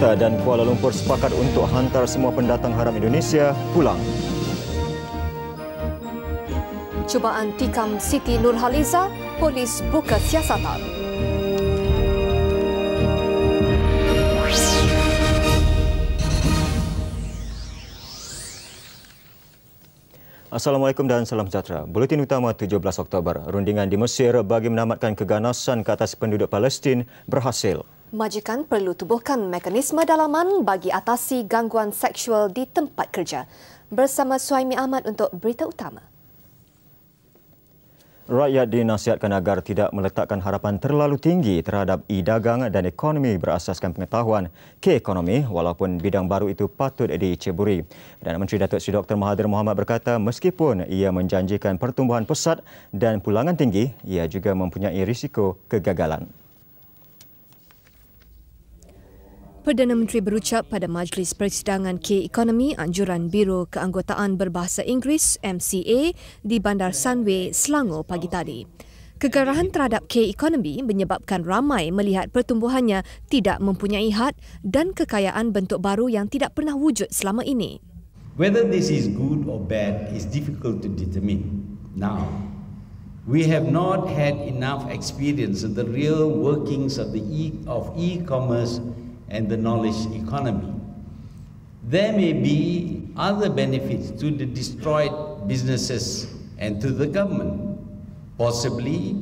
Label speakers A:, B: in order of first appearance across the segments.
A: Jakarta dan Kuala Lumpur sepakat untuk hantar semua pendatang haram Indonesia pulang.
B: Cubaan tikam Siti Nurhaliza, polis buka siasatan.
A: Assalamualaikum dan salam sejahtera. Buletin utama 17 Oktober. Rundingan di Mesir bagi menamatkan keganasan ke atas penduduk Palestin berhasil.
B: Majikan perlu tubuhkan mekanisme dalaman bagi atasi gangguan seksual di tempat kerja. Bersama Suhaimi Ahmad untuk berita utama.
A: Rakyat dinasihatkan agar tidak meletakkan harapan terlalu tinggi terhadap e-dagang dan ekonomi berasaskan pengetahuan ke-ekonomi walaupun bidang baru itu patut diceburi. Perdana Menteri Datuk Seri Dr. Mahathir Mohamad berkata meskipun ia menjanjikan pertumbuhan pesat dan pulangan tinggi, ia juga mempunyai risiko kegagalan.
B: Perdana Menteri berucap pada Majlis Persidangan K-Ekonomi Anjuran Biro Keanggotaan Berbahasa Inggeris MCA di Bandar Sunway, Selangor pagi tadi. Kegarahan terhadap K-Ekonomi menyebabkan ramai melihat pertumbuhannya tidak mempunyai had dan kekayaan bentuk baru yang tidak pernah wujud selama ini.
C: Whether this is good or bad is difficult to determine now. We have not had enough experience of the real workings of e-commerce and the knowledge economy. There may be other benefits to the destroyed businesses and to the government. Possibly,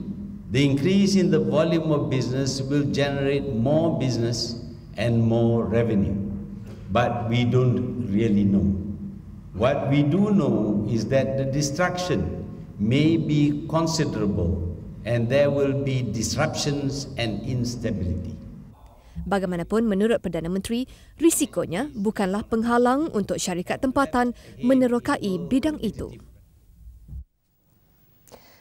C: the increase in the volume of business will generate more business and more revenue. But we don't really know. What we do know is that the destruction may be considerable and there will be disruptions and instability.
B: Bagaimanapun, menurut Perdana Menteri, risikonya bukanlah penghalang untuk syarikat tempatan menerokai bidang itu.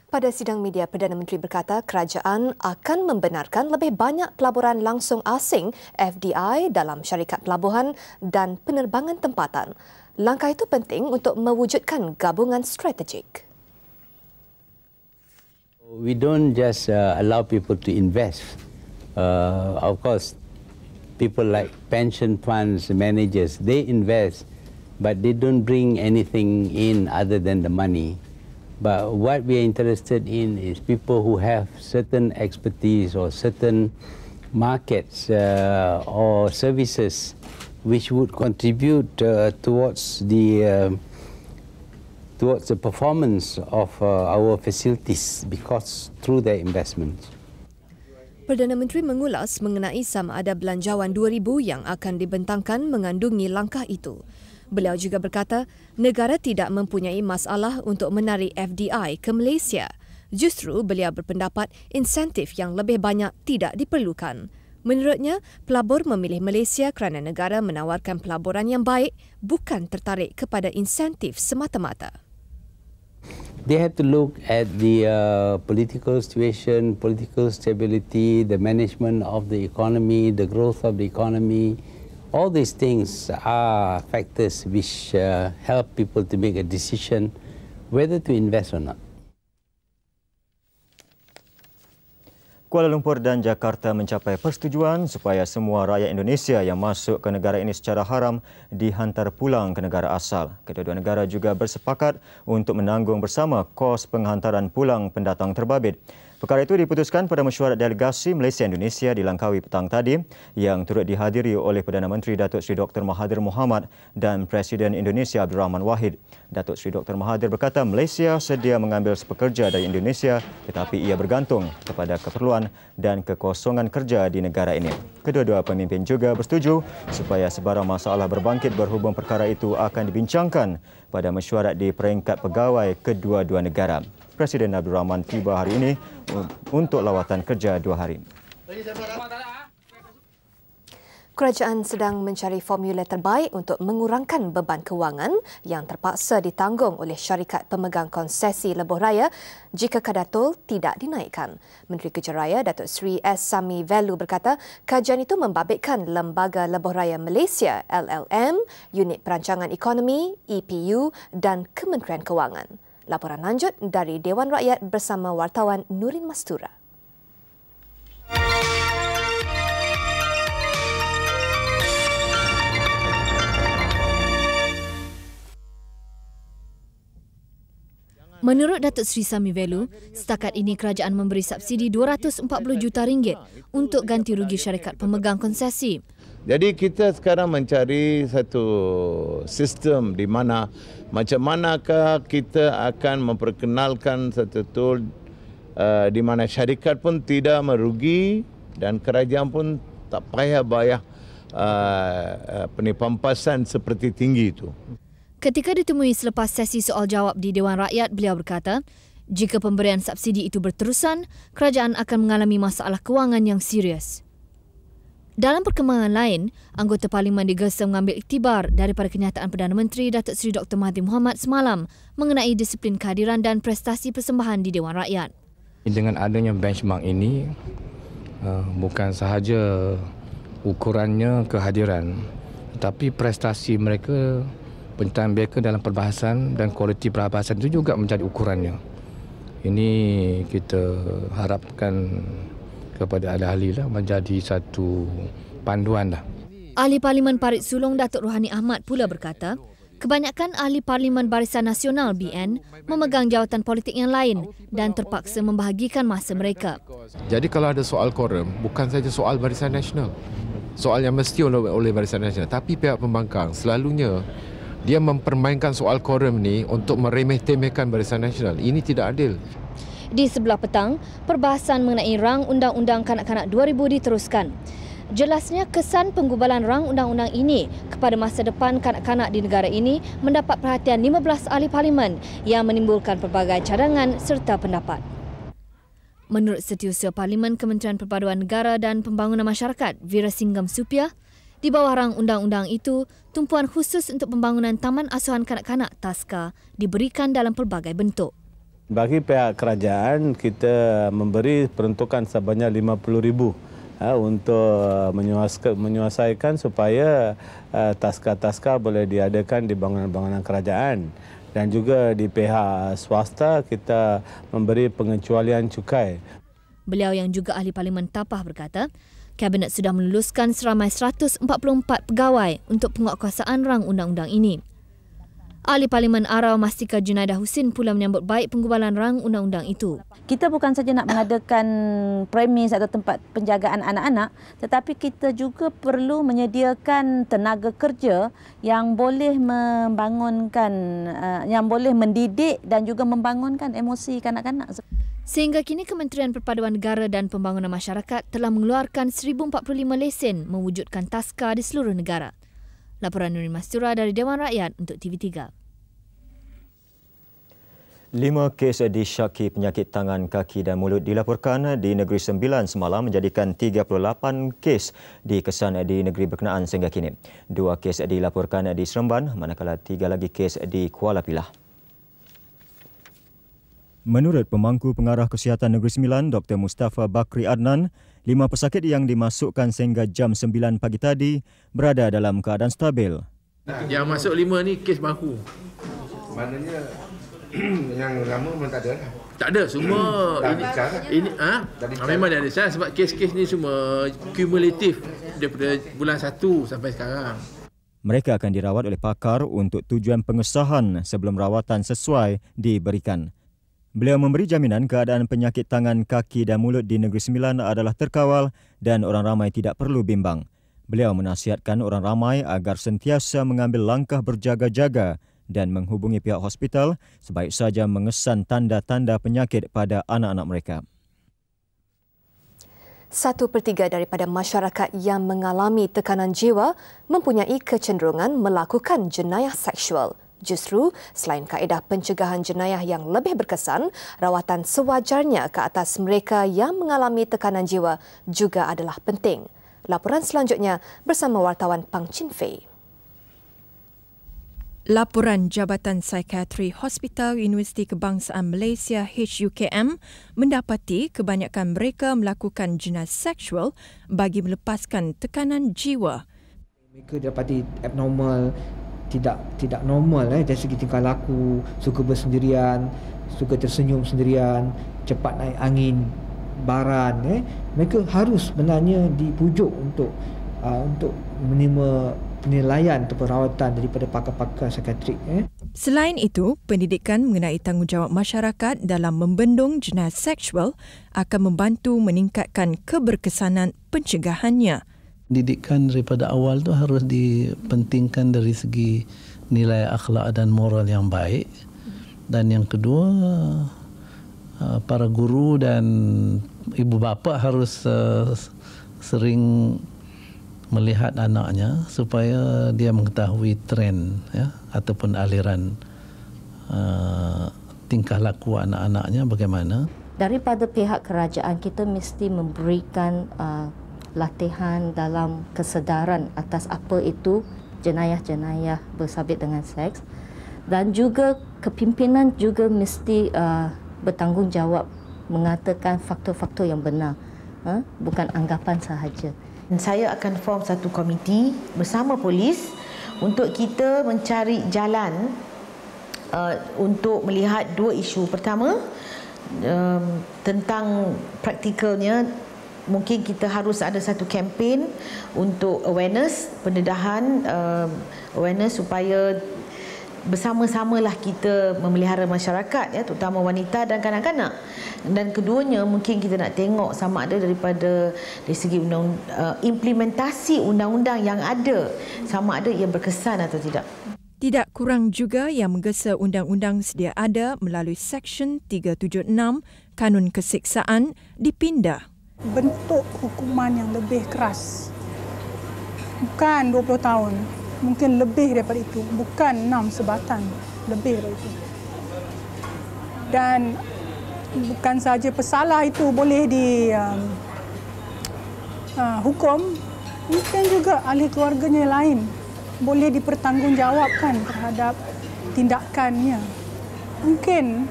B: Pada sidang media, Perdana Menteri berkata kerajaan akan membenarkan lebih banyak pelaburan langsung asing FDI dalam syarikat pelabuhan dan penerbangan tempatan. Langkah itu penting untuk mewujudkan gabungan strategik.
D: We don't just allow people to invest. Of course, people like pension funds managers, they invest, but they don't bring anything in other than the money. But what we are interested in is people who have certain expertise or certain markets or services which would contribute towards the performance of our facilities because through their investments.
B: Perdana Menteri mengulas mengenai sama ada belanjawan 2000 yang akan dibentangkan mengandungi langkah itu. Beliau juga berkata negara tidak mempunyai masalah untuk menarik FDI ke Malaysia. Justru beliau berpendapat insentif yang lebih banyak tidak diperlukan. Menurutnya, pelabur memilih Malaysia kerana negara menawarkan pelaburan yang baik, bukan tertarik kepada insentif semata-mata.
D: They have to look at the political situation, political stability, the management of the economy, the growth of the economy. All these things are factors which help people to make a decision whether to invest or not.
A: Kuala Lumpur dan Jakarta mencapai persetujuan supaya semua rakyat Indonesia yang masuk ke negara ini secara haram dihantar pulang ke negara asal. Kedua-dua negara juga bersepakat untuk menanggung bersama kos penghantaran pulang pendatang terbabit. Perkara itu diputuskan pada mesyuarat delegasi Malaysia-Indonesia di Langkawi petang tadi yang turut dihadiri oleh Perdana Menteri Datuk Seri Dr. Mahathir Mohamad dan Presiden Indonesia Abdul Rahman Wahid. Datuk Seri Dr. Mahathir berkata Malaysia sedia mengambil pekerja dari Indonesia tetapi ia bergantung kepada keperluan dan kekosongan kerja di negara ini. Kedua-dua pemimpin juga bersetuju supaya sebarang masalah berbangkit berhubung perkara itu akan dibincangkan pada mesyuarat di peringkat pegawai kedua-dua negara. Presiden Abdul Rahman tiba hari ini untuk lawatan kerja 2 hari.
B: Kerajaan sedang mencari formula terbaik untuk mengurangkan beban kewangan yang terpaksa ditanggung oleh syarikat pemegang konsesi lebuh raya jika kadar tol tidak dinaikkan. Menteri Kerja Raya Datuk Seri S. Sami Velu berkata kajian itu membabitkan Lembaga Lebuh Raya Malaysia LLM, Unit Perancangan Ekonomi EPU dan Kementerian Kewangan. Laporan lanjut dari Dewan Rakyat bersama wartawan Nurin Mastura.
E: Menurut Datuk Seri Sami Velu, setakat ini kerajaan memberi subsidi RM240 juta untuk ganti rugi syarikat pemegang konsesi.
F: Jadi kita sekarang mencari satu sistem di mana macam manakah kita akan memperkenalkan satu tool di mana syarikat pun tidak merugi dan kerajaan pun tak payah bayar pampasan seperti tinggi itu.
E: Ketika ditemui selepas sesi soal jawab di Dewan Rakyat, beliau berkata, jika pemberian subsidi itu berterusan, kerajaan akan mengalami masalah kewangan yang serius. Dalam perkembangan lain, anggota Parlimen digesa mengambil iktibar daripada kenyataan Perdana Menteri Datuk Seri Dr. Mahathir Mohamad semalam mengenai disiplin kehadiran dan prestasi persembahan di Dewan Rakyat.
G: Dengan adanya benchmark ini, bukan sahaja ukurannya kehadiran, tetapi prestasi mereka, penyertaan mereka dalam perbahasan dan kualiti perbahasan itu juga menjadi ukurannya. Ini kita harapkan kepada ahli-ahli lah menjadi satu panduan lah.
E: Ahli Parlimen Parit Sulong Datuk Rohani Ahmad pula berkata, kebanyakan ahli Parlimen Barisan Nasional BN memegang jawatan politik yang lain dan terpaksa membahagikan masa mereka.
H: Jadi kalau ada soal quorum, bukan saja soal Barisan Nasional. Soal yang mesti oleh Barisan Nasional, tapi pihak pembangkang selalunya dia mempermainkan soal quorum ni untuk meremeh-temehkan Barisan Nasional. Ini tidak adil.
E: Di sebelah petang, perbahasan mengenai rang Undang-Undang Kanak-Kanak 2000 diteruskan. Jelasnya kesan penggubalan rang undang-undang ini kepada masa depan kanak-kanak di negara ini mendapat perhatian 15 ahli parlimen yang menimbulkan pelbagai cadangan serta pendapat. Menurut Setiausaha Parlimen Kementerian Perpaduan Negara dan Pembangunan Masyarakat, Virasingham Supiah, di bawah rang undang-undang itu, tumpuan khusus untuk pembangunan Taman Asuhan Kanak-Kanak TASKA diberikan dalam pelbagai bentuk.
D: Bagi pihak kerajaan, kita memberi peruntukan sebanyak RM50,000 untuk menyelesaikan supaya TASKA boleh diadakan di bangunan-bangunan kerajaan. Dan juga di pihak swasta, kita memberi pengecualian cukai.
E: Beliau yang juga ahli Parlimen Tapah berkata, Kabinet sudah meluluskan seramai 144 pegawai untuk penguatkuasaan rang undang-undang ini. Ahli Parlimen Arau Mastika Junaidah Husin pula menyambut baik penggubalan rang undang-undang itu.
I: Kita bukan saja nak mengadakan premis atau tempat penjagaan anak-anak, tetapi kita juga perlu menyediakan tenaga kerja yang boleh membangunkan, yang boleh mendidik dan juga membangunkan emosi kanak-kanak.
E: Sehingga kini Kementerian Perpaduan Negara dan Pembangunan Masyarakat telah mengeluarkan 1045 lesen mewujudkan TASKA di seluruh negara. Laporan Nuri Mastura dari Dewan Rakyat untuk TV3.
A: 5 kes disyaki penyakit tangan, kaki dan mulut dilaporkan di Negeri Sembilan semalam menjadikan 38 kes dikesan di negeri berkenaan sehingga kini. 2 kes dilaporkan di Seremban, manakala 3 lagi kes di Kuala Pilah. Menurut Pemangku Pengarah Kesihatan Negeri Sembilan, Dr. Mustafa Bakri Adnan, 5 pesakit yang dimasukkan sehingga jam 9 pagi tadi berada dalam keadaan stabil.
J: Yang masuk 5 ni kes baru.
H: Maknanya yang lama memang tak ada lah.
J: Tak ada, semua ini memang dah ada saya sebab kes-kes ni semua kumulatif daripada bulan 1 sampai sekarang.
A: Mereka akan dirawat oleh pakar untuk tujuan pengesahan sebelum rawatan sesuai diberikan. Beliau memberi jaminan keadaan penyakit tangan, kaki dan mulut di Negeri Sembilan adalah terkawal dan orang ramai tidak perlu bimbang. Beliau menasihatkan orang ramai agar sentiasa mengambil langkah berjaga-jaga dan menghubungi pihak hospital sebaik saja mengesan tanda-tanda penyakit pada anak-anak mereka.
B: 1/3 daripada masyarakat yang mengalami tekanan jiwa mempunyai kecenderungan melakukan jenayah seksual. Justru, selain kaedah pencegahan jenayah yang lebih berkesan, rawatan sewajarnya ke atas mereka yang mengalami tekanan jiwa juga adalah penting. Laporan selanjutnya bersama wartawan Pang Chin Fei.
K: Laporan Jabatan Psikiatri Hospital Universiti Kebangsaan Malaysia HUKM mendapati kebanyakan mereka melakukan jenayah seksual bagi melepaskan tekanan jiwa.
L: Mereka dapati abnormal, tidak normal dari segi tingkah laku, suka bersendirian, suka tersenyum sendirian, cepat naik angin, baran. Mereka harus sebenarnya dipujuk untuk menerima penilaian atau perawatan daripada pakar-pakar psikiatrik.
K: Selain itu, pendidikan mengenai tanggungjawab masyarakat dalam membendung jenayah seksual akan membantu meningkatkan keberkesanan pencegahannya.
M: Didikan daripada awal tu harus dipentingkan dari segi nilai akhlak dan moral yang baik. Dan yang kedua, para guru dan ibu bapa harus sering melihat anaknya supaya dia mengetahui tren ataupun aliran tingkah laku anak-anaknya bagaimana.
N: Daripada pihak kerajaan kita mesti memberikan latihan dalam kesedaran atas apa itu jenayah-jenayah bersabit dengan seks, dan juga kepimpinan juga mesti bertanggungjawab mengatakan faktor-faktor yang benar, bukan anggapan sahaja.
O: Saya akan form satu komiti bersama polis untuk kita mencari jalan untuk melihat dua isu. Pertama, tentang praktikalnya, mungkin kita harus ada satu kempen untuk awareness, pendedahan awareness supaya bersama-samalah kita memelihara masyarakat, terutama wanita dan kanak-kanak. Dan keduanya mungkin kita nak tengok sama ada daripada dari segi implementasi undang-undang yang ada, sama ada ia berkesan atau tidak.
K: Tidak kurang juga yang menggesa undang-undang sedia ada melalui Seksyen 376 Kanun Kesiksaan dipindah.
P: Bentuk hukuman yang lebih keras. Bukan 20 tahun. Mungkin lebih daripada itu, bukan 6 sebatan, lebih daripada itu. Dan bukan sahaja pesalah itu boleh dihukum, mungkin juga ahli keluarganya lain boleh dipertanggungjawabkan terhadap tindakannya. Mungkin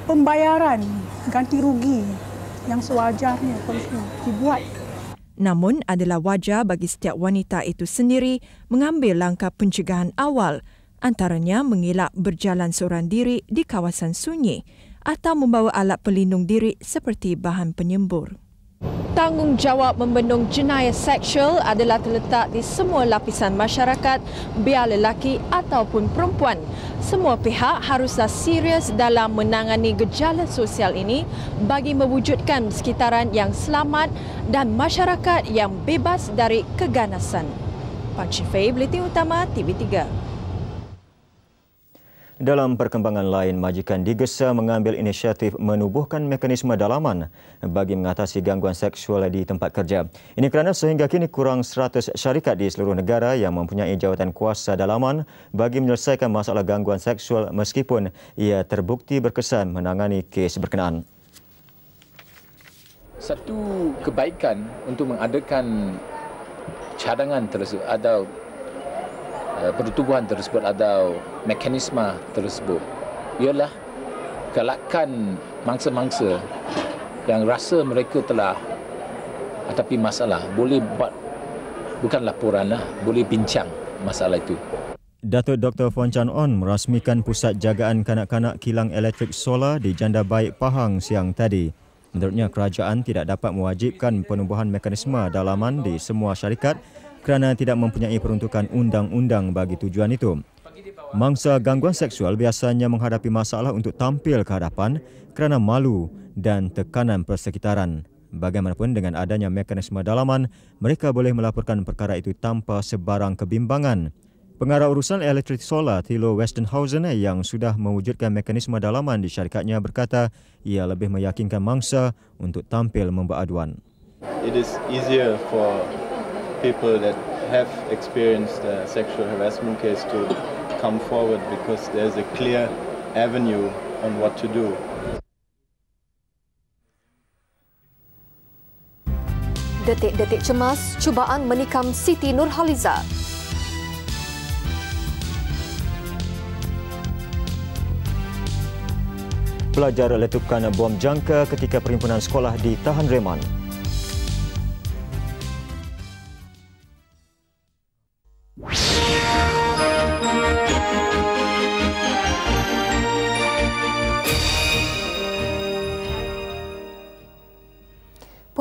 P: pembayaran ganti rugi yang sewajarnya harusnya dibuat.
K: Namun adalah wajar bagi setiap wanita itu sendiri mengambil langkah pencegahan awal, antaranya mengelak berjalan seorang diri di kawasan sunyi atau membawa alat pelindung diri seperti bahan penyembur. Tanggungjawab membendung jenayah seksual adalah terletak di semua lapisan masyarakat, biar lelaki ataupun perempuan. Semua pihak haruslah serius dalam menangani gejala sosial ini bagi mewujudkan sekitaran yang selamat dan masyarakat yang bebas dari keganasan. Pan Shifei, Buletin Utama TV3.
A: Dalam perkembangan lain, majikan digesa mengambil inisiatif menubuhkan mekanisme dalaman bagi mengatasi gangguan seksual di tempat kerja. Ini kerana sehingga kini kurang 100 syarikat di seluruh negara yang mempunyai jawatan kuasa dalaman bagi menyelesaikan masalah gangguan seksual meskipun ia terbukti berkesan menangani kes berkenaan.
Q: Satu kebaikan untuk mengadakan cadangan tersebut atau pertubuhan tersebut atau mekanisme tersebut ialah galakkan mangsa-mangsa yang rasa mereka telah hadapi masalah boleh buat, bukan laporan lah, boleh bincang masalah itu.
A: Datuk Dr. Fon Chan On merasmikan Pusat Jagaan Kanak-Kanak Kilang Elektrik Solar di Janda Baik Pahang siang tadi. Menurutnya, kerajaan tidak dapat mewajibkan penubuhan mekanisme dalaman di semua syarikat kerana tidak mempunyai peruntukan undang-undang bagi tujuan itu. Mangsa gangguan seksual biasanya menghadapi masalah untuk tampil ke hadapan kerana malu dan tekanan persekitaran. Bagaimanapun, dengan adanya mekanisme dalaman, mereka boleh melaporkan perkara itu tanpa sebarang kebimbangan. Pengarah urusan elektrik solar Thilo Westenhausen yang sudah mewujudkan mekanisme dalaman di syarikatnya berkata ia lebih meyakinkan mangsa untuk tampil membuat aduan.
R: It is easier for people that have experienced a sexual harassment case to come forward because there's a clear avenue on what to do.
B: Detik-detik cemas, cubaan menikam Siti Nurhaliza.
A: Pelajar letupkan bom jangka ketika perhimpunan sekolah ditahan reman.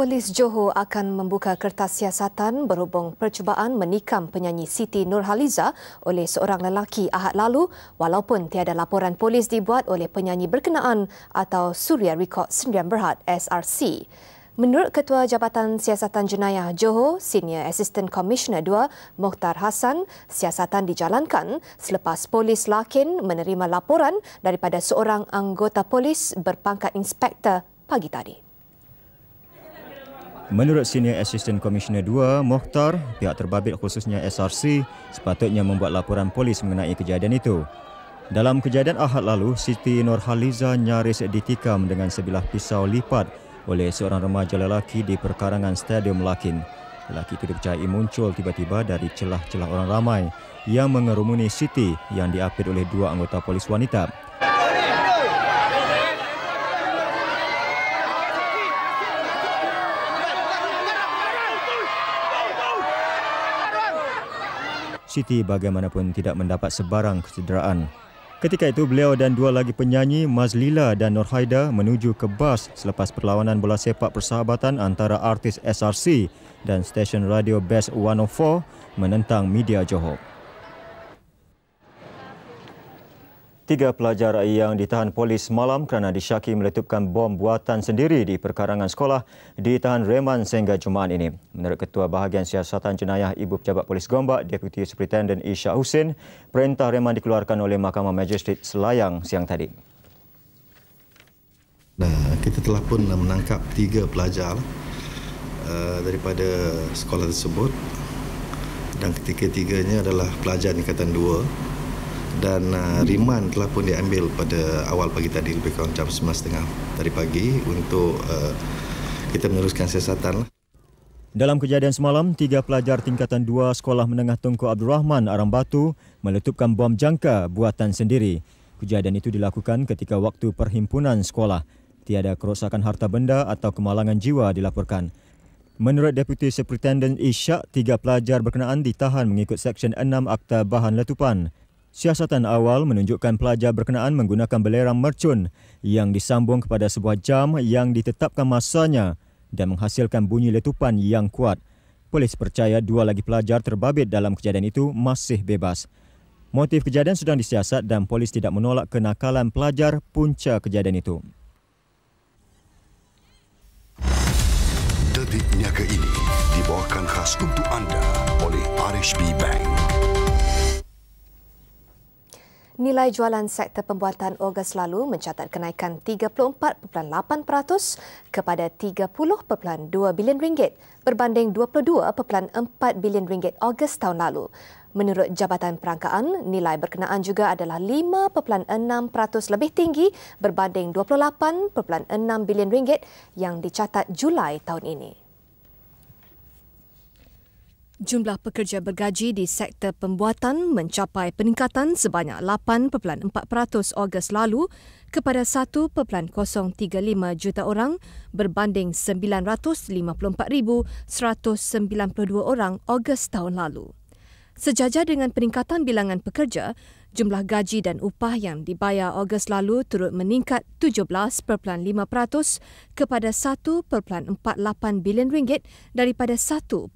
B: Polis Johor akan membuka kertas siasatan berhubung percubaan menikam penyanyi Siti Nurhaliza oleh seorang lelaki Ahad lalu walaupun tiada laporan polis dibuat oleh penyanyi berkenaan atau Suria Record Sdn Bhd SRC. Menurut Ketua Jabatan Siasatan Jenayah Johor, Senior Assistant Commissioner 2, Mokhtar Hassan, siasatan dijalankan selepas polis Lakin menerima laporan daripada seorang anggota polis berpangkat inspektor pagi tadi.
A: Menurut Senior Assistant Commissioner 2, Mokhtar, pihak terbabit khususnya SRC sepatutnya membuat laporan polis mengenai kejadian itu. Dalam kejadian Ahad lalu, Siti Nurhaliza nyaris ditikam dengan sebilah pisau lipat oleh seorang remaja lelaki di perkarangan Stadium Lakin. Lelaki itu dipercayai muncul tiba-tiba dari celah-celah orang ramai yang mengerumuni Siti yang diapit oleh dua anggota polis wanita. Siti bagaimanapun tidak mendapat sebarang kecederaan. Ketika itu, beliau dan dua lagi penyanyi, Mazlila dan Nurhaida, menuju ke bas selepas perlawanan bola sepak persahabatan antara artis SRC dan stesen radio Best 104 menentang media Johor. 3 pelajar yang ditahan polis malam kerana disyaki meletupkan bom buatan sendiri di perkarangan sekolah ditahan reman sehingga Jumaat ini. Menurut Ketua Bahagian Siasatan Jenayah Ibu Pejabat Polis Gombak, Deputi Superintendent Ishak Husin, perintah reman dikeluarkan oleh Mahkamah Magistrate Selayang siang tadi.
S: Kita telah pun menangkap 3 pelajar daripada sekolah tersebut dan ketiga-tiganya adalah pelajar tingkatan 2. Dan riman telah pun diambil pada awal pagi tadi, lebih kurang jam 11.30 dari pagi untuk kita meneruskan siasatan.
A: Dalam kejadian semalam, 3 pelajar tingkatan 2 Sekolah Menengah Tunku Abdul Rahman Arang Batu meletupkan bom jangka buatan sendiri. Kejadian itu dilakukan ketika waktu perhimpunan sekolah. Tiada kerosakan harta benda atau kemalangan jiwa dilaporkan. Menurut Deputi Superintendent Ishak, 3 pelajar berkenaan ditahan mengikut Seksyen 6 Akta Bahan Letupan. Siasatan awal menunjukkan pelajar berkenaan menggunakan belerang mercun yang disambung kepada sebuah jam yang ditetapkan masanya dan menghasilkan bunyi letupan yang kuat. Polis percaya 2 lagi pelajar terbabit dalam kejadian itu masih bebas. Motif kejadian sedang disiasat dan polis tidak menolak kenakalan pelajar punca kejadian itu.
T: Detik Niaga ini dibawakan khas untuk anda oleh RHB Bank.
B: Nilai jualan sektor pembuatan Ogos lalu mencatat kenaikan 34.8% kepada 30.2 bilion ringgit berbanding 22.4 bilion ringgit Ogos tahun lalu. Menurut Jabatan Perangkaan, nilai berkenaan juga adalah 5.6% lebih tinggi berbanding 28.6 bilion ringgit yang dicatat Julai tahun ini. Jumlah pekerja bergaji di sektor pembuatan mencapai peningkatan sebanyak 8.4% Ogos lalu kepada 1.035 juta orang berbanding 954,192 orang Ogos tahun lalu. Sejajar dengan peningkatan bilangan pekerja, jumlah gaji dan upah yang dibayar Ogos lalu turut meningkat 17.5% kepada 1.48 bilion ringgit daripada 1.26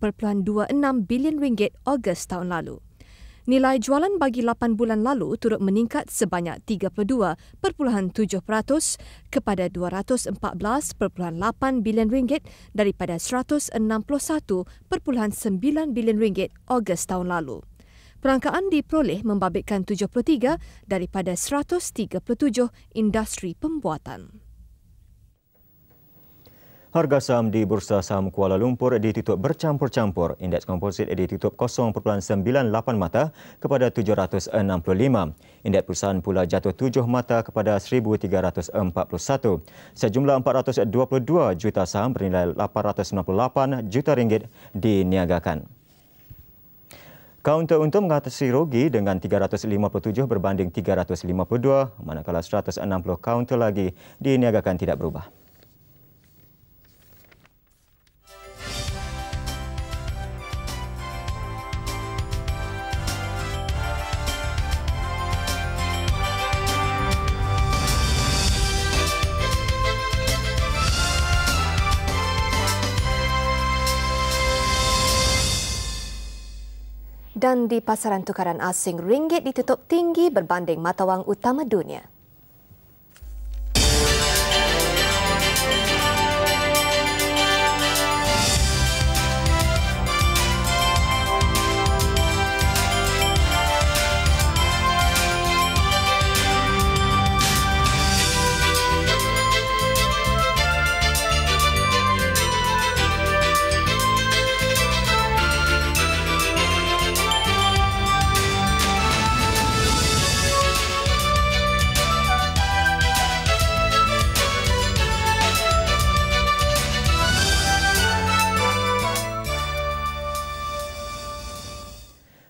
B: bilion ringgit Ogos tahun lalu. Nilai jualan bagi 8 bulan lalu turut meningkat sebanyak 32.7% kepada 214.8 bilion ringgit daripada 161.9 bilion ringgit Ogos tahun lalu. Perangkaan diperoleh membabitkan 73 daripada 137 industri pembuatan.
A: Harga saham di Bursa Saham Kuala Lumpur ditutup bercampur-campur. Indeks komposit ditutup 0.98 mata kepada 765. Indeks perusahaan pula jatuh 7 mata kepada 1,341. Sejumlah 422 juta saham bernilai 898 juta ringgit diniagakan. Kaunter untung mengatasi rugi dengan 357 berbanding 352, manakala 160 kaunter lagi diniagakan tidak berubah.
B: Dan di pasaran tukaran asing, ringgit ditutup tinggi berbanding mata wang utama dunia.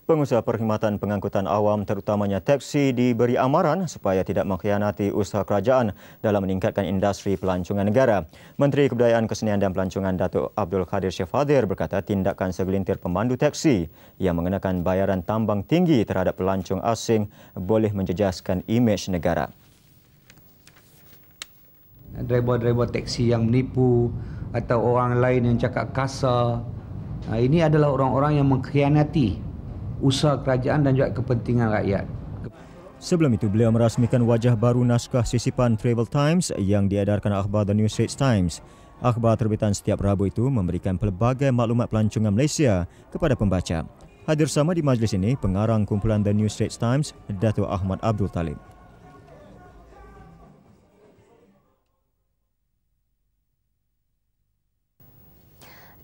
A: Pengusaha perkhidmatan pengangkutan awam terutamanya teksi diberi amaran supaya tidak mengkhianati usaha kerajaan dalam meningkatkan industri pelancongan negara. Menteri Kebudayaan, Kesenian dan Pelancongan Datuk Abdul Kadir Syafadir berkata tindakan segelintir pemandu teksi yang mengenakan bayaran tambang tinggi terhadap pelancong asing boleh menjejaskan imej negara.
L: Driver-driver teksi yang menipu atau orang lain yang cakap kasar, ini adalah orang-orang yang mengkhianati usaha kerajaan dan juga kepentingan rakyat.
A: Sebelum itu, beliau merasmikan wajah baru naskah sisipan Travel Times yang diedarkan akhbar The New Straits Times. Akhbar terbitan setiap Rabu itu memberikan pelbagai maklumat pelancongan Malaysia kepada pembaca. Hadir sama di majlis ini pengarang kumpulan The New Straits Times, Datuk Ahmad Abdul Talib.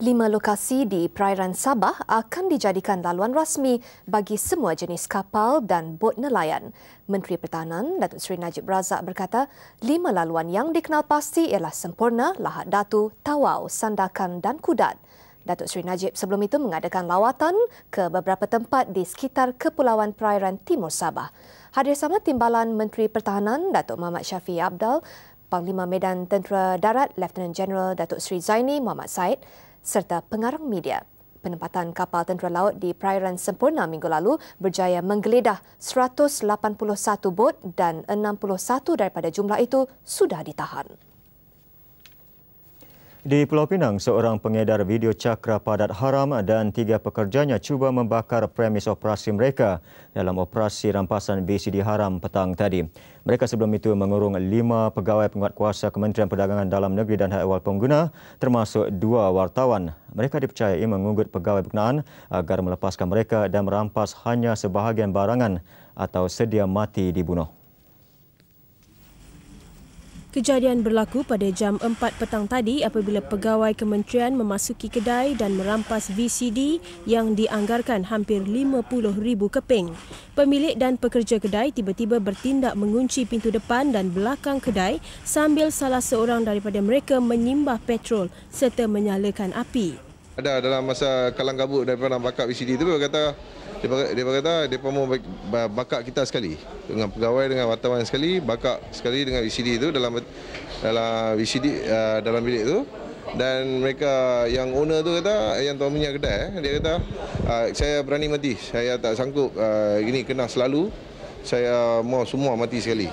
B: 5 lokasi di perairan Sabah akan dijadikan laluan rasmi bagi semua jenis kapal dan bot nelayan. Menteri Pertahanan Datuk Seri Najib Razak berkata, 5 laluan yang dikenal pasti ialah Sempurna, Lahad Datu, Tawau, Sandakan dan Kudat. Datuk Seri Najib sebelum itu mengadakan lawatan ke beberapa tempat di sekitar Kepulauan Perairan Timur Sabah. Hadir sama Timbalan Menteri Pertahanan Datuk Muhammad Syafiee Apdal, Panglima Medan Tentera Darat Lieutenant General Datuk Seri Zaini Muhammad Said serta pengarang media. Penempatan kapal tentera laut di perairan Sempurna minggu lalu berjaya menggeledah 181 bot dan 61 daripada jumlah itu sudah ditahan.
A: Di Pulau Pinang, seorang pengedar video cakra padat haram dan 3 pekerjanya cuba membakar premis operasi mereka dalam operasi rampasan BCD haram petang tadi. Mereka sebelum itu mengurung 5 pegawai penguatkuasa Kementerian Perdagangan Dalam Negeri dan Hak Ehwal Pengguna termasuk 2 wartawan. Mereka dipercayai mengunggut pegawai berkenaan agar melepaskan mereka dan merampas hanya sebahagian barangan atau sedia mati dibunuh.
U: Kejadian berlaku pada jam 4 petang tadi apabila pegawai kementerian memasuki kedai dan merampas VCD yang dianggarkan hampir 50,000 keping. Pemilik dan pekerja kedai tiba-tiba bertindak mengunci pintu depan dan belakang kedai sambil salah seorang daripada mereka menyimbah petrol serta menyalakan api.
V: Ada dalam masa kalang kabut daripada nak bakar VCD itu dia kata mau bakar kita sekali dengan pegawai dengan wartawan sekali, bakar sekali dengan VCD itu dalam VCD dalam bilik itu. Dan mereka yang owner tu kata, yang tuan punya kedai, dia kata saya berani mati, saya tak sanggup ini kena selalu, saya mau semua mati sekali.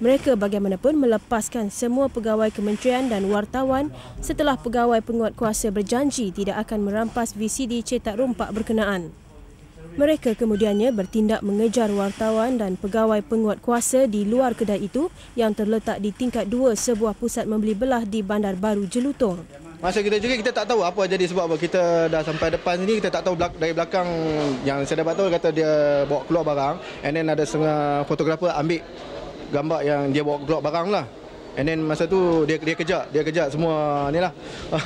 U: Mereka bagaimanapun melepaskan semua pegawai kementerian dan wartawan setelah pegawai penguatkuasa berjanji tidak akan merampas VCD cetak rompak berkenaan. Mereka kemudiannya bertindak mengejar wartawan dan pegawai penguatkuasa di luar kedai itu yang terletak di tingkat 2 sebuah pusat membeli belah di Bandar Baru Jelutong.
W: Masa kita juga kita tak tahu apa jadi sebab apa. Kita dah sampai depan sini, kita tak tahu dari belakang yang saya dapat tahu kata dia bawa keluar barang, and then ada setengah fotografer ambil gambar yang dia bawa keluar barang lah. And then masa tu dia kejar semua ni lah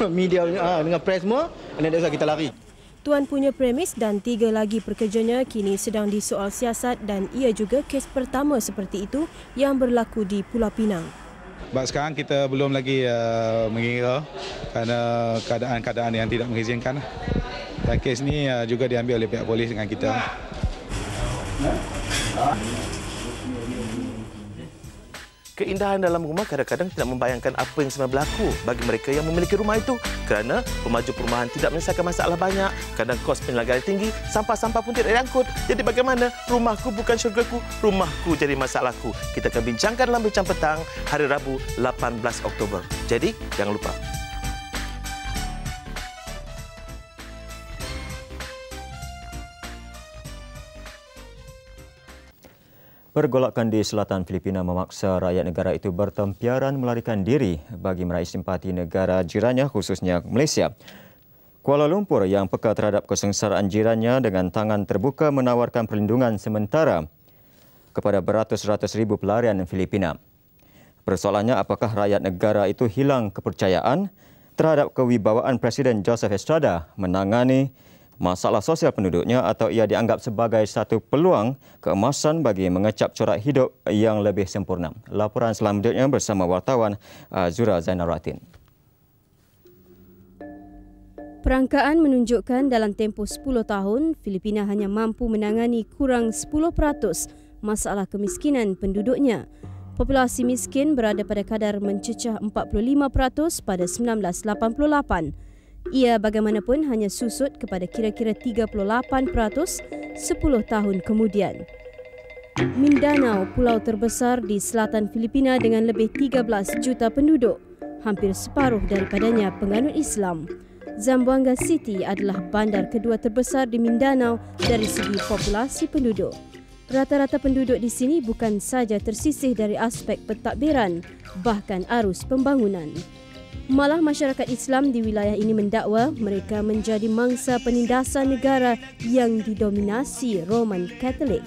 W: media dengan press semua, and then that's why kita lari.
U: Tuan punya premis dan 3 lagi pekerjanya kini sedang disoal siasat dan ia juga kes pertama seperti itu yang berlaku di Pulau Pinang.
X: Sebab sekarang kita belum lagi mengira kerana keadaan-keadaan yang tidak mengizinkan. Dan kes ni juga diambil oleh pihak polis dengan kita.
Y: Keindahan dalam rumah kadang-kadang tidak membayangkan apa yang sebenarnya berlaku bagi mereka yang memiliki rumah itu. Kerana pemaju perumahan tidak menyelesaikan masalah banyak, kadang kos penilaian tinggi, sampah-sampah pun tidak diangkut. Jadi bagaimana? Rumahku bukan syurgaku, rumahku jadi masalahku. Kita akan bincangkan dalam Bincang Petang hari Rabu 18 Oktober. Jadi jangan lupa.
A: Pergolakan di selatan Filipina memaksa rakyat negara itu bertempiaran melarikan diri bagi meraih simpati negara jirannya, khususnya Malaysia. Kuala Lumpur yang peka terhadap kesengsaraan jirannya dengan tangan terbuka menawarkan perlindungan sementara kepada beratus-ratus ribu pelarian Filipina. Persoalannya, apakah rakyat negara itu hilang kepercayaan terhadap kewibawaan Presiden Joseph Estrada menangani masalah sosial penduduknya, atau ia dianggap sebagai satu peluang keemasan bagi mengecap corak hidup yang lebih sempurna? Laporan selanjutnya bersama wartawan Zura Zainaratin.
U: Perangkaan menunjukkan dalam tempoh 10 tahun, Filipina hanya mampu menangani kurang 10% masalah kemiskinan penduduknya. Populasi miskin berada pada kadar mencecah 45% pada 1988. Ia bagaimanapun hanya susut kepada kira-kira 38% 10 tahun kemudian. Mindanao, pulau terbesar di selatan Filipina dengan lebih 13 juta penduduk, hampir separuh daripadanya penganut Islam. Zamboanga City adalah bandar kedua terbesar di Mindanao dari segi populasi penduduk. Rata-rata penduduk di sini bukan saja tersisih dari aspek pentadbiran, bahkan arus pembangunan. Malah masyarakat Islam di wilayah ini mendakwa mereka menjadi mangsa penindasan negara yang didominasi Roman Katolik.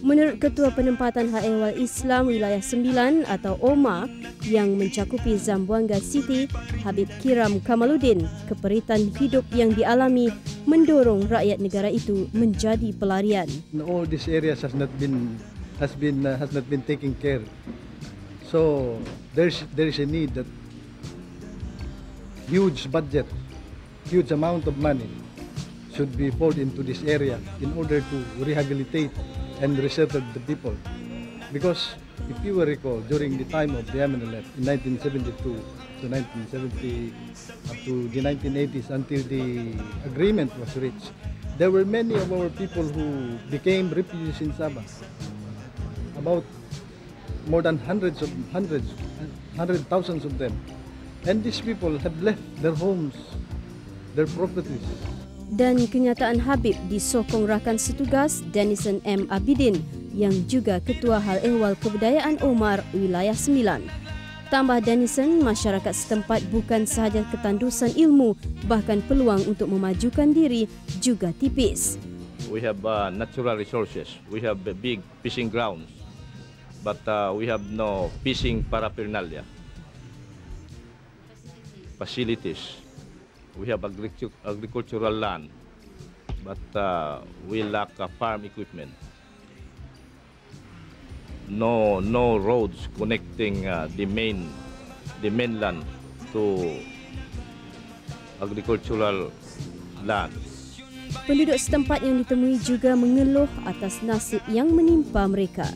U: Menurut Ketua Penempatan Hak Ehwal Islam Wilayah 9 atau OMA yang mencakupi Zamboanga City, Habib Kiram Kamaluddin, keperitan hidup yang dialami mendorong rakyat negara itu menjadi pelarian.
C: All these areas has not been taken care. So there is a need that huge budget, huge amount of money should be poured into this area in order to rehabilitate and resettle the people. Because if you will recall, during the time of the MNLF in 1972 to 1970 up to the 1980s until the agreement was reached, there were many of our people who became refugees in Sabah. About more than hundreds, thousands of them. And these people have left their homes, their properties.
U: Dan kenyataan Habib disokong rakan setugas Denison M. Abidin yang juga Ketua Hal Ehwal Kebudayaan Omar Wilayah 9. Tambah Denison, masyarakat setempat bukan sahaja ketandusan ilmu, bahkan peluang untuk memajukan diri juga tipis.
D: We have natural resources. We have big fishing grounds, but we have no fishing paraphernalia. Facilities. We have agricultural land, but we lack farm equipment. No roads connecting the mainland to agricultural land.
U: Penduduk setempat yang ditemui juga mengeluh atas nasib yang menimpa mereka.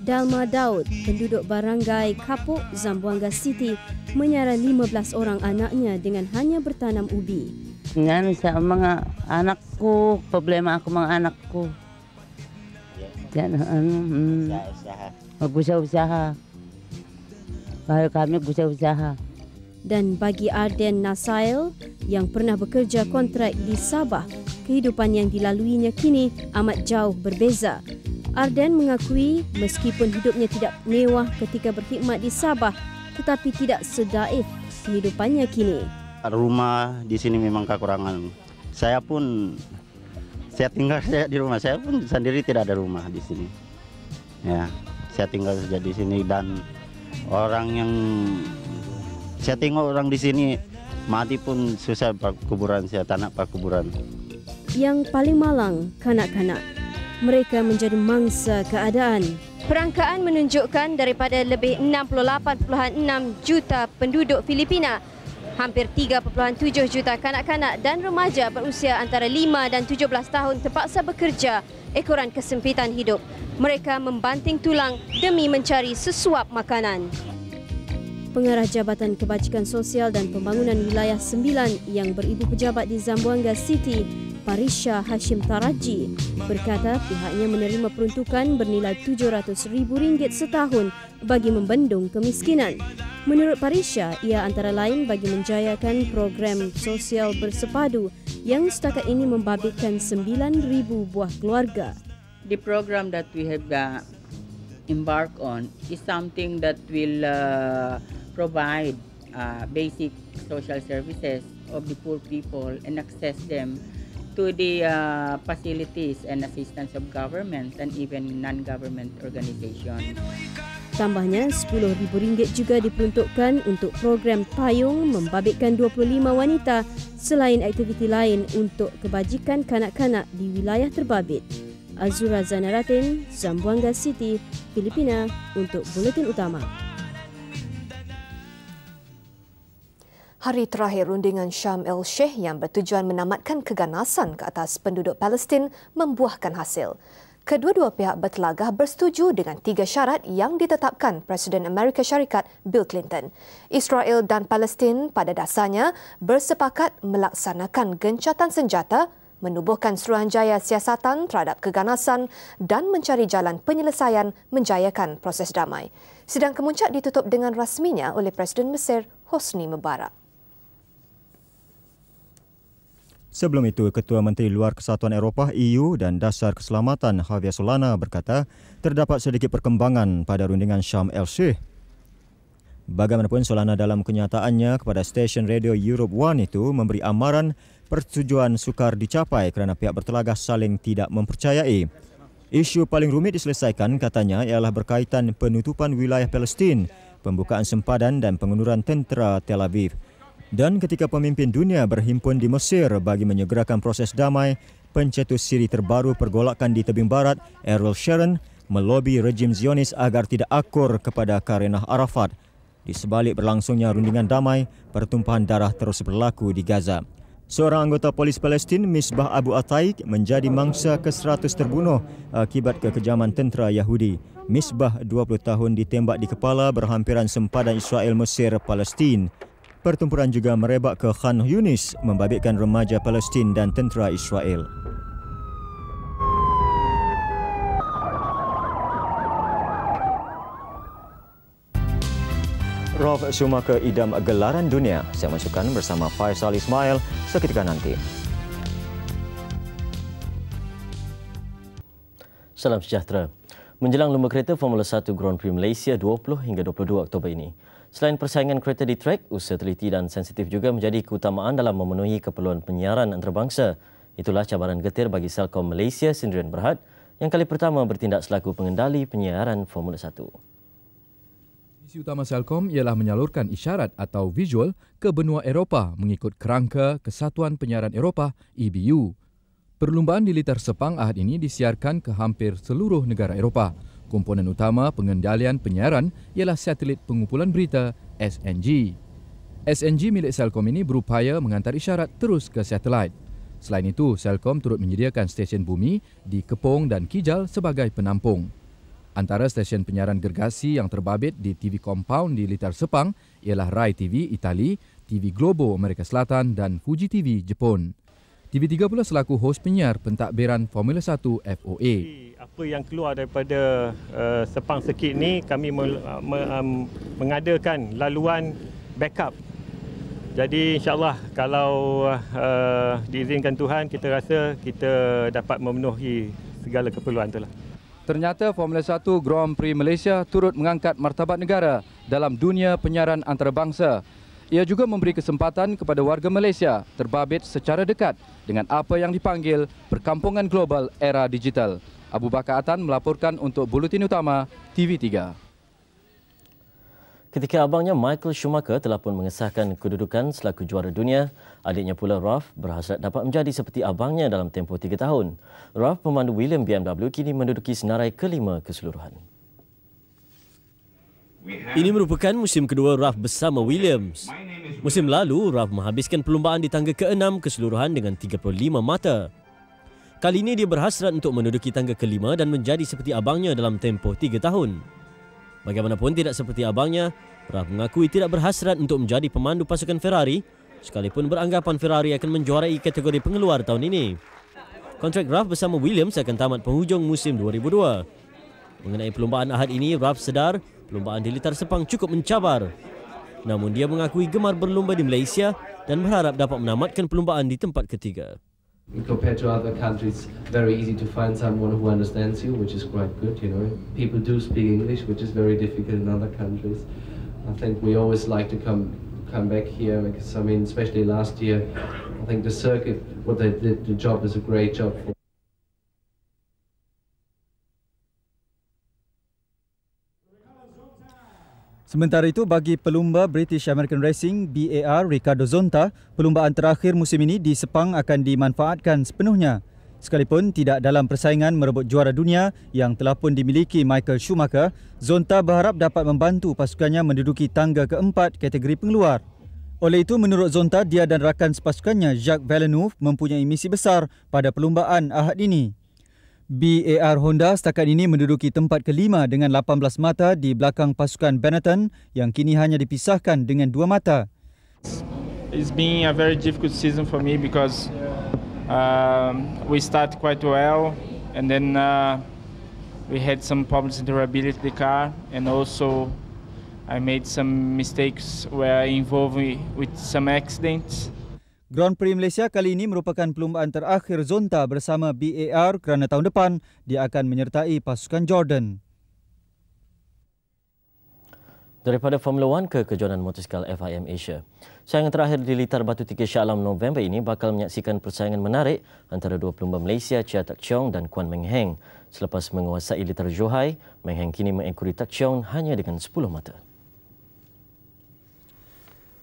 U: Dalma Daud, penduduk Barangay Kapuk, Zamboanga City, menyara 15 orang anaknya dengan hanya bertanam ubi.
F: Yan sa mga anakku, problema ako mga anakku. Yan mag-usaha-usaha. Bahawa kami usaha-usaha.
U: Dan bagi Arden Nasail yang pernah bekerja kontrak di Sabah, kehidupan yang dilaluinya kini amat jauh berbeza. Arden mengakui meskipun hidupnya tidak mewah ketika berkhidmat di Sabah, tetapi tidak sedaif kehidupannya kini.
G: Rumah di sini memang kekurangan. Saya tinggal di rumah. Saya pun sendiri tidak ada rumah di sini. Ya, saya tinggal saja di sini dan orang yang saya tengok orang di sini mati pun susah kuburan, saya tanah kuburan.
U: Yang paling malang kanak-kanak. Mereka menjadi mangsa keadaan. Perangkaan menunjukkan daripada lebih 68.6 juta penduduk Filipina, hampir 3.7 juta kanak-kanak dan remaja berusia antara 5 dan 17 tahun terpaksa bekerja ekoran kesempitan hidup. Mereka membanting tulang demi mencari sesuap makanan. Pengarah Jabatan Kebajikan Sosial dan Pembangunan Wilayah 9 yang beribu pejabat di Zamboanga City, Parisha Hashim Taraji, berkata pihaknya menerima peruntukan bernilai RM700,000 setahun bagi membendung kemiskinan. Menurut Parisha, ia antara lain bagi menjayakan program sosial bersepadu yang setakat ini membabitkan 9,000 buah keluarga.
F: the program that we have embarked on is something that will provide basic social services of the poor people and access them to the facilities and assistance of government and even non-government organizations.
U: Tambahnya, RM10,000 juga diperuntukkan untuk program payung membabitkan 25 wanita selain aktiviti lain untuk kebajikan kanak-kanak di wilayah terbabit. Azura Zainaratin, Zamboanga City, Filipina untuk Buletin Utama.
B: Hari terakhir rundingan Sharm el-Sheikh yang bertujuan menamatkan keganasan ke atas penduduk Palestin membuahkan hasil. Kedua-dua pihak bertelagah bersetuju dengan 3 syarat yang ditetapkan Presiden Amerika Syarikat Bill Clinton. Israel dan Palestin pada dasarnya bersepakat melaksanakan gencatan senjata, menubuhkan suruhanjaya siasatan terhadap keganasan dan mencari jalan penyelesaian menjayakan proses damai. Sidang kemuncak ditutup dengan rasminya oleh Presiden Mesir Hosni Mubarak.
A: Sebelum itu, Ketua Menteri Luar Kesatuan Eropah EU dan Dasar Keselamatan Javier Solana berkata terdapat sedikit perkembangan pada rundingan Sharm el-Sheikh. Bagaimanapun, Solana dalam kenyataannya kepada stesen radio Europe One itu memberi amaran persetujuan sukar dicapai kerana pihak bertelagah saling tidak mempercayai. Isu paling rumit diselesaikan, katanya, ialah berkaitan penutupan wilayah Palestin, pembukaan sempadan dan pengunduran tentera Tel Aviv. Dan ketika pemimpin dunia berhimpun di Mesir bagi menyegerakan proses damai, pencetus siri terbaru pergolakan di tebing barat, Ariel Sharon, melobi rejim Zionis agar tidak akur kepada Karenah Arafat. Di sebalik berlangsungnya rundingan damai, pertumpahan darah terus berlaku di Gaza. Seorang anggota polis Palestin, Misbah Abu Ataik, menjadi mangsa ke-100 terbunuh akibat kekejaman tentera Yahudi. Misbah, 20 tahun, ditembak di kepala berhampiran sempadan Israel Mesir Palestin. Pertempuran juga merebak ke Khan Yunis, membabitkan remaja Palestin dan tentera Israel. Ralf Schumacher idam gelaran dunia. Saya masukkan bersama Faisal Ismail seketika nanti.
E: Salam sejahtera. Menjelang lumba kereta Formula 1 Grand Prix Malaysia 20 hingga 22 Oktober ini. Selain persaingan kereta di trek, usaha teliti dan sensitif juga menjadi keutamaan dalam memenuhi keperluan penyiaran antarabangsa. Itulah cabaran getir bagi Celcom Malaysia Sendirian Berhad yang kali pertama bertindak selaku pengendali penyiaran Formula 1.
H: Misi utama Celcom ialah menyalurkan isyarat atau visual ke benua Eropah mengikut kerangka Kesatuan Penyiaran Eropah EBU. Perlumbaan di litar Sepang Ahad ini disiarkan ke hampir seluruh negara Eropah. Komponen utama pengendalian penyiaran ialah satelit pengumpulan berita SNG. SNG milik Celcom ini berupaya menghantar isyarat terus ke satelit. Selain itu, Celcom turut menyediakan stesen bumi di Kepong dan Kijal sebagai penampung. Antara stesen penyiaran gergasi yang terbabit di TV Compound di litar Sepang ialah Rai TV Itali, TV Globo Amerika Selatan dan Fuji TV Jepun. TV3 pula selaku hos penyiar pentadbiran Formula 1 FOA.
I: Apa yang keluar daripada Sepang Circuit ni, kami mengadakan laluan backup. Jadi insyaAllah kalau diizinkan Tuhan, kita rasa kita dapat memenuhi segala keperluan itulah.
H: Ternyata Formula 1 Grand Prix Malaysia turut mengangkat martabat negara dalam dunia penyiaran antarabangsa. Ia juga memberi kesempatan kepada warga Malaysia terbabit secara dekat dengan apa yang dipanggil perkampungan global era digital. Abu Bakar Atan melaporkan untuk Buletin Utama TV3.
E: Ketika abangnya Michael Schumacher telah pun mengesahkan kedudukan selaku juara dunia, adiknya pula Ralf berhasrat dapat menjadi seperti abangnya dalam tempoh 3 tahun. Ralf, pemandu Williams BMW, kini menduduki senarai ke-5 keseluruhan.
J: Ini merupakan musim kedua Ralf bersama Williams. Musim lalu, Ralf menghabiskan perlumbaan di tangga ke-6 keseluruhan dengan 35 mata. Kali ini dia berhasrat untuk menduduki tangga ke-5 dan menjadi seperti abangnya dalam tempoh 3 tahun. Bagaimanapun tidak seperti abangnya, Ralf mengakui tidak berhasrat untuk menjadi pemandu pasukan Ferrari, sekalipun beranggapan Ferrari akan menjuarai kategori pengeluar tahun ini. Kontrak Ralf bersama Williams akan tamat penghujung musim 2002. Mengenai perlumbaan Ahad ini, Ralf sedar perlumbaan di litar Sepang cukup mencabar. Namun dia mengakui gemar berlumba di Malaysia dan berharap dapat menamatkan perlumbaan di tempat ketiga.
K: Compared to other countries, very easy to find someone who understands you, which is quite good, you know. People do speak English, which is very difficult in other countries. I think we always like to come back here because, I mean, especially last year, I think the circuit, what they did, the job is a great job for.
M: Sementara itu, bagi pelumba British American Racing BAR Ricardo Zonta, perlumbaan terakhir musim ini di Sepang akan dimanfaatkan sepenuhnya. Sekalipun tidak dalam persaingan merebut juara dunia yang telah pun dimiliki Michael Schumacher, Zonta berharap dapat membantu pasukannya menduduki tangga keempat kategori pengeluar. Oleh itu, menurut Zonta, dia dan rakan sepasukannya Jacques Villeneuve mempunyai misi besar pada perlumbaan Ahad ini. BAR Honda setakat ini menduduki tempat kelima dengan 18 mata di belakang pasukan Benetton yang kini hanya dipisahkan dengan 2 mata.
N: It's been a very difficult season for me because we started quite well and then we had some problems in the reliability of the car, and also I made some mistakes where I involved with some accidents.
M: Grand Prix Malaysia kali ini merupakan perlumbaan terakhir Zonta bersama BAR kerana tahun depan dia akan menyertai pasukan Jordan.
E: Daripada Formula 1 ke kejohanan motosikal FIM Asia. Saingan terakhir di litar batu tiga Shah Alam November ini bakal menyaksikan persaingan menarik antara dua pelumba Malaysia, Chia Tak Cheong dan Kuan Meng Heng. Selepas menguasai litar Zhuhai, Meng Heng kini mengekori Tak Cheong hanya dengan 10 mata.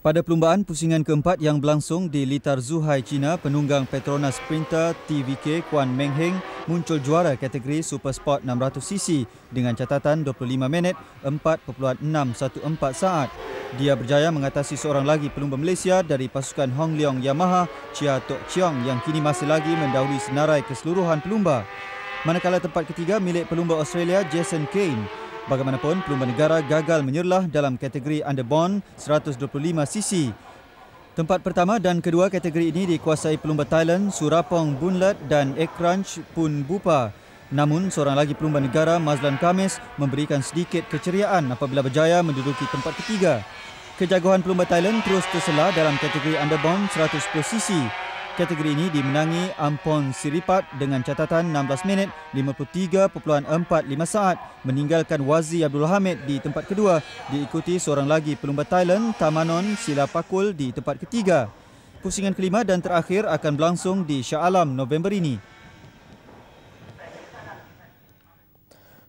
M: Pada perlumbaan pusingan keempat yang berlangsung di litar Zhuhai, China, penunggang Petronas Sprinter TVK Kuan Meng Heng muncul juara kategori Super Sport 600cc dengan catatan 25 minit 4.614 saat. Dia berjaya mengatasi seorang lagi pelumba Malaysia dari pasukan Hong Leong Yamaha, Chia Tak Cheong yang kini masih lagi mendahului senarai keseluruhan pelumba. Manakala tempat ketiga milik pelumba Australia Jason Kane. Bagaimanapun, pelumba negara gagal menyerlah dalam kategori underborn 125cc. Tempat pertama dan kedua kategori ini dikuasai pelumba Thailand Surapong Bunlat dan Ekranch Pun Bupa. Namun, seorang lagi pelumba negara Mazlan Khamis memberikan sedikit keceriaan apabila berjaya menduduki tempat ketiga. Kejaguhan pelumba Thailand terus tersela dalam kategori underborn 110cc. Kategori ini dimenangi Ampon Siripat dengan catatan 16 minit 53.45 saat meninggalkan Wazi Abdul Hamid di tempat kedua, diikuti seorang lagi pelumba Thailand Tamanon Silapakul di tempat ketiga. Pusingan kelima dan terakhir akan berlangsung di Shah Alam November ini.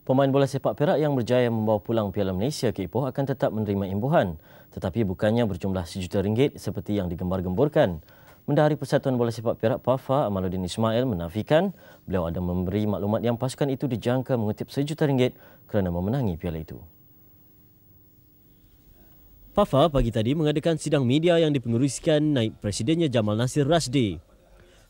E: Pemain bola sepak Perak yang berjaya membawa pulang Piala Malaysia ke Ipoh akan tetap menerima imbuhan, tetapi bukannya berjumlah RM1 juta seperti yang digembar-gemburkan. Mendahari Persatuan Bola Sepak Perak PAFA, Amaluddin Ismail menafikan beliau ada memberi maklumat yang pasukan itu dijangka mengutip RM1 juta kerana memenangi piala itu.
J: PAFA pagi tadi mengadakan sidang media yang dipenguruskan Naib Presidennya Jamal Nasir Rasdi.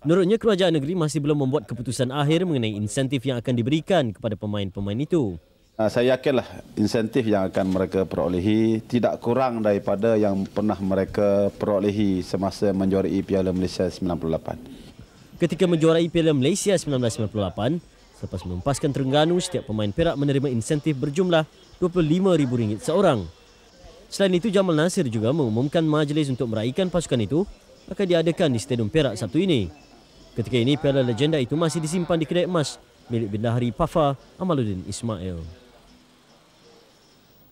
J: Menurutnya, kerajaan negeri masih belum membuat keputusan akhir mengenai insentif yang akan diberikan kepada pemain-pemain itu.
O: Saya yakinlah insentif yang akan mereka perolehi tidak kurang daripada yang pernah mereka perolehi semasa menjuarai Piala Malaysia 98.
J: Ketika menjuarai Piala Malaysia 1998, selepas menempaskan Terengganu, setiap pemain Perak menerima insentif berjumlah RM25,000 seorang. Selain itu, Jamal Nasir juga mengumumkan majlis untuk meraihkan pasukan itu akan diadakan di Stadium Perak Sabtu ini. Ketika ini, piala legenda itu masih disimpan di kedai emas milik bendahari PAFA, Amaluddin Ismail.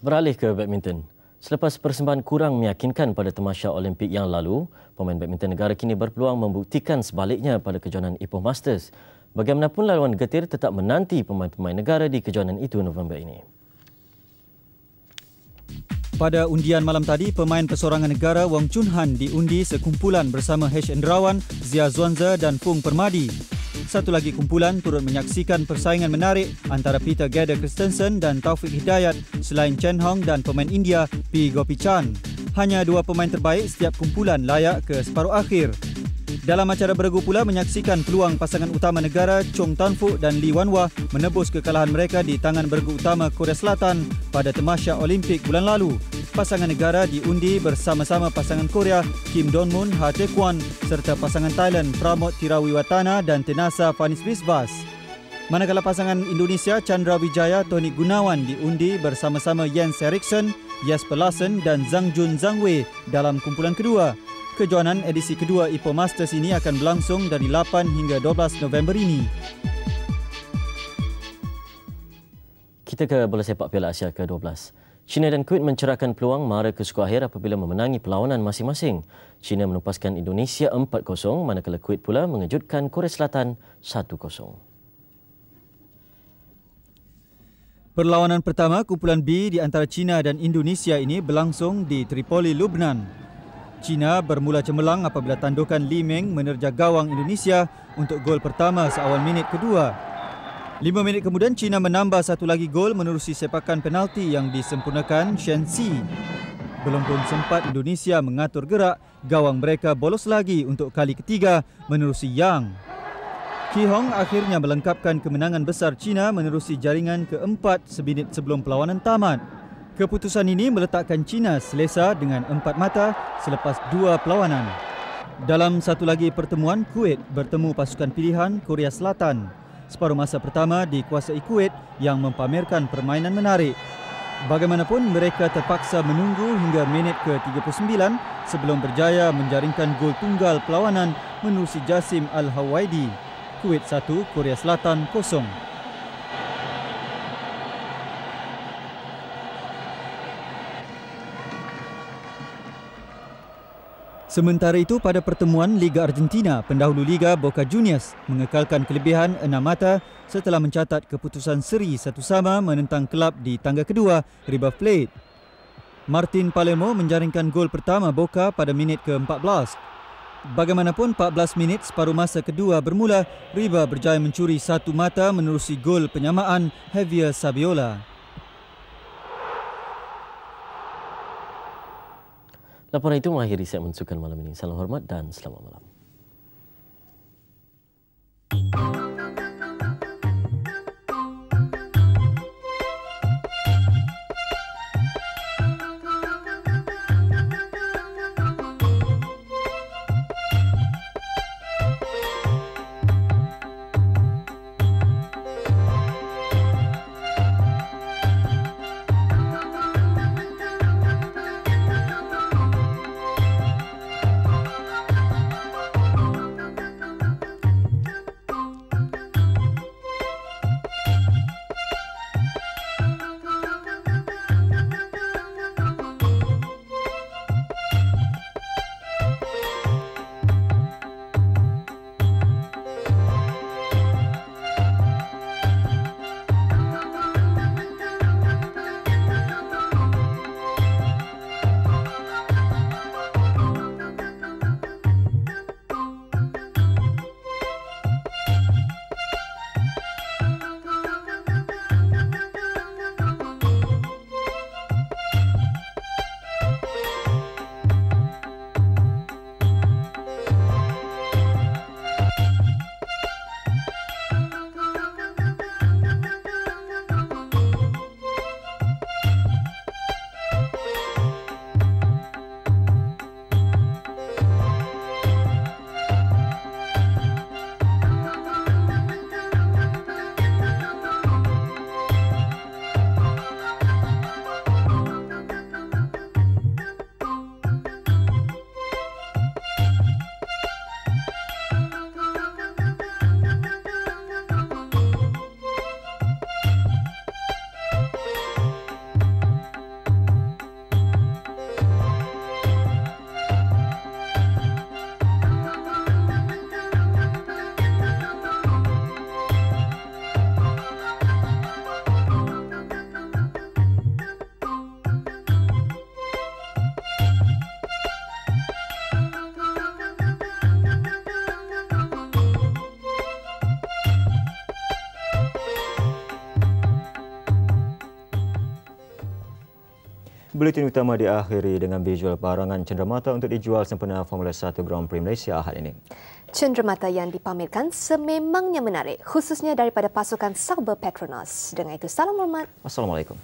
E: Beralih ke badminton. Selepas persembahan kurang meyakinkan pada tamasya Olimpik yang lalu, pemain badminton negara kini berpeluang membuktikan sebaliknya pada kejohanan Ipoh Masters. Bagaimanapun, laluan getir tetap menanti pemain-pemain negara di kejohanan itu November ini.
M: Pada undian malam tadi, pemain persorangan negara Wong Chun Han diundi sekumpulan bersama H. Endrawan, Zia Zwanza dan Pung Permadi. Satu lagi kumpulan turut menyaksikan persaingan menarik antara Peter Gada Christensen dan Taufik Hidayat selain Chen Hong dan pemain India P. Gopi Chan. Hanya dua pemain terbaik setiap kumpulan layak ke separuh akhir. Dalam acara beregu pula menyaksikan peluang pasangan utama negara Chong Tan Fook dan Lee Wan Wah menebus kekalahan mereka di tangan beregu utama Korea Selatan pada tamasya Olimpik bulan lalu. Pasangan negara diundi bersama-sama pasangan Korea Kim Don-moon, Ha Tae-kwon serta pasangan Thailand Pramod Tirawiwatana dan Tenasa Fanis Bisbas. Manakala pasangan Indonesia Chandra Wijaya Tony Gunawan diundi bersama-sama Jens Eriksson, Jesper Larsen dan Zhang Jun Zhang Wei dalam kumpulan kedua. Kejohanan edisi kedua Ipoh Masters ini akan berlangsung dari 8 hingga 12 November ini.
E: Kita ke bola sepak Piala Asia ke-12. China dan Kuwait mencerahkan peluang mara ke skor akhir apabila memenangi perlawanan masing-masing. China menupaskan Indonesia 4-0 manakala Kuwait pula mengejutkan Korea Selatan 1-0.
M: Perlawanan pertama kumpulan B di antara China dan Indonesia ini berlangsung di Tripoli, Lebanon. China bermula cemerlang apabila tandukan Li Meng menerjah gawang Indonesia untuk gol pertama seawal minit kedua. 5 minit kemudian China menambah satu lagi gol menerusi sepakan penalti yang disempurnakan Shen Xi. Belum pun sempat Indonesia mengatur gerak, gawang mereka bolos lagi untuk kali ketiga menerusi Yang. Ki Hong akhirnya melengkapkan kemenangan besar China menerusi jaringan keempat seminit sebelum perlawanan tamat. Keputusan ini meletakkan China selesa dengan 4 mata selepas 2 perlawanan. Dalam satu lagi pertemuan, Kuwait bertemu pasukan pilihan Korea Selatan. Separuh masa pertama dikuasai Kuwait yang mempamerkan permainan menarik. Bagaimanapun mereka terpaksa menunggu hingga minit ke-39 sebelum berjaya menjaringkan gol tunggal perlawanan menerusi Jasim Al-Hawaidi. Kuwait 1, Korea Selatan 0. Sementara itu, pada pertemuan Liga Argentina, pendahulu Liga Boca Juniors mengekalkan kelebihan 6 mata setelah mencatat keputusan seri 1-1 menentang kelab di tangga kedua, River Plate. Martin Palermo menjaringkan gol pertama Boca pada minit ke-14. Bagaimanapun, 14 minit separuh masa kedua bermula, River berjaya mencuri 1 mata menerusi gol penyamaan Javier Saviola.
E: Laporan itu mengakhiri segmen sukan malam ini. Salam hormat dan selamat malam.
A: Buletin utama diakhiri dengan visual barangan cenderamata untuk dijual sempena Formula 1 Grand Prix Malaysia Ahad ini.
B: Cenderamata yang dipamerkan sememangnya menarik, khususnya daripada pasukan Sauber Petronas. Dengan itu, salam hormat.
A: Assalamualaikum.